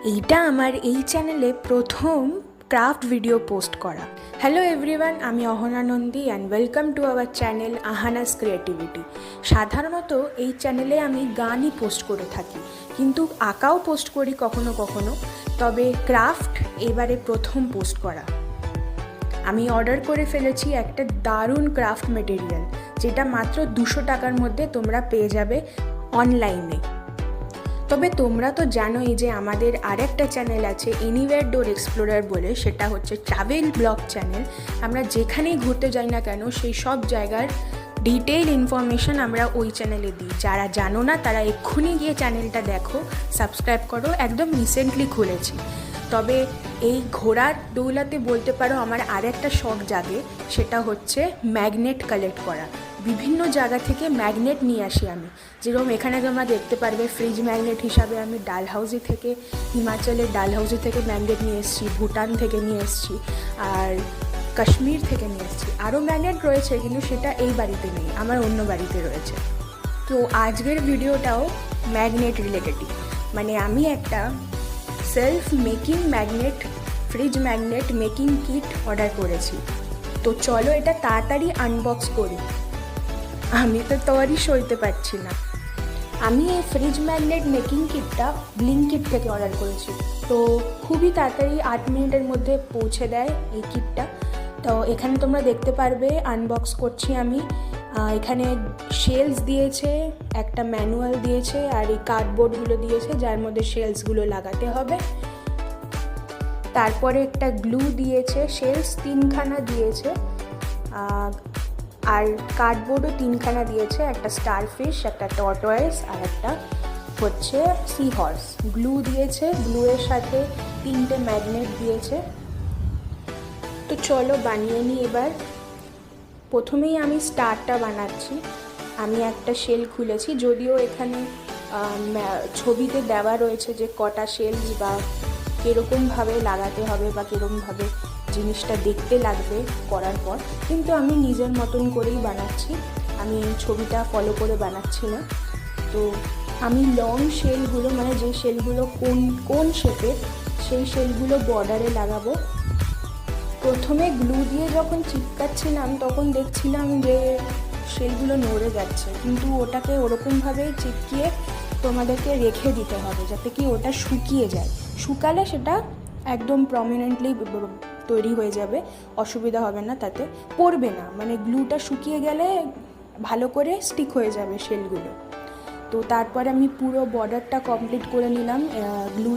এইটা আমার এই চ্যানেলে প্রথম ক্রাফট ভিডিও পোস্ট করা। হ্যালো এভরিওয়ান, আমি Ahana Nandi and welcome to our channel Ahana's creativity. সাধারণত এই চ্যানেলে আমি গানই পোস্ট করে থাকি, কিন্তু আঁকাও পোস্ট করি কখনো কখনো। তবে ক্রাফট এবারে প্রথম পোস্ট করা। আমি অর্ডার করে ফেলেছি একটা দারুণ ক্রাফট মেটেরিয়াল, যেটা মাত্র 200 টাকার মধ্যে তোমরা পেয়ে যাবে অনলাইনে। তবে তোমরা তো জানোই যে আমাদের আরেকটা চ্যানেল আছে এনিওয়্যার ডোর এক্সপ্লোরার বলে, সেটা হচ্ছে ট্রাভেল ব্লগ চ্যানেল। আমরা যেখানেই ঘুরতে যাই না কেন সেই সব জায়গার ডিটেইল ইনফরমেশন আমরা ওই চ্যানেলে দিই। যারা জানো না তারা এক্ষুনি গিয়ে চ্যানেলটা দেখো, সাবস্ক্রাইব করো, একদম রিসেন্টলি খুলেছি। তবে এই ঘোরার দৌলাতে বলতে পারো আমার আরেকটা শখ জাগে, সেটা হচ্ছে ম্যাগনেট কালেক্ট করা। বিভিন্ন জায়গা থেকে ম্যাগনেট নিয়ে আসি আমি, যেরকম এখানে তোমরা দেখতে পারবে ফ্রিজ ম্যাগনেট হিসাবে আমি ডালহাউজি থেকে, হিমাচলের ডালহাউজি থেকে ম্যাগনেট নিয়ে এসেছি, ভুটান থেকে নিয়ে এসেছি, আর কাশ্মীর থেকে নিয়ে এসেছি। আরও ম্যাগনেট রয়েছে, কিন্তু সেটা এই বাড়িতে নেই, আমার অন্য বাড়িতে রয়েছে। তো আজকের ভিডিওটাও ম্যাগনেট রিলেটেডই, মানে আমি একটা self making magnet, fridge magnet making kit order করেছি। তো চলো এটা তাড়াতাড়ি আনবক্স করি, আমি তো তৈরি সইতে পারছি না। আমি এই ফ্রিজ ম্যাগনেট মেকিং কিটটা ব্লিঙ্কিট থেকে অর্ডার করেছি। তো খুবই তাড়াতাড়ি 8 মিনিটের মধ্যে পৌঁছে দেয় এই কিটটা। তো এখানে তোমরা দেখতে পারবে আনবক্স করছি আমি। এখানে শেলস দিয়েছে, একটা ম্যানুয়াল দিয়েছে, আর এই কার্ডবোর্ডগুলো দিয়েছে যার মধ্যে শেলসগুলো লাগাতে হবে। তারপরে একটা গ্লু দিয়েছে, শেলস 3খানা দিয়েছে, আর কার্ডবোর্ডও 3খানা দিয়েছে, একটা স্টারফিশ, একটা টর্টয়েস, আর একটা হচ্ছে সি হর্স। গ্লু দিয়েছে, গ্লুয়ের সাথে 3টে ম্যাগনেট দিয়েছে। তো চলো বানিয়ে নিই এবার। প্রথমেই আমি স্টারটা বানাচ্ছি। আমি একটা শেল খুলেছি, যদিও এখানে ছবিতে দেওয়া রয়েছে যে কটা শেলস বা কীরকমভাবে লাগাতে হবে বা কীরকমভাবে জিনিসটা দেখতে লাগবে করার পর, কিন্তু আমি নিজের মতন করেই বানাচ্ছি, আমি ছবিটা ফলো করে বানাচ্ছি না। তো আমি লং শেলগুলো, মানে যে শেলগুলো কোন শেপের, সেই শেলগুলো বর্ডারে লাগাবো। প্রথমে গ্লু দিয়ে যখন চিপকাচ্ছিলাম তখন দেখছিলাম যে শেলগুলো নড়ে যাচ্ছে, কিন্তু ওটাকে ওরকমভাবেই চিপকিয়ে তোমাদেরকে রেখে দিতে হবে যাতে কি ওটা শুকিয়ে যায়। শুকালে সেটা একদম প্রমিনেন্টলি তৈরি হয়ে যাবে, অসুবিধা হবে না, তাতে পড়বে না, মানে গ্লুটা শুকিয়ে গেলে ভালো করে স্টিক হয়ে যাবে শেলগুলো। তো তারপরে আমি পুরো বর্ডারটা কমপ্লিট করে নিলাম গ্লু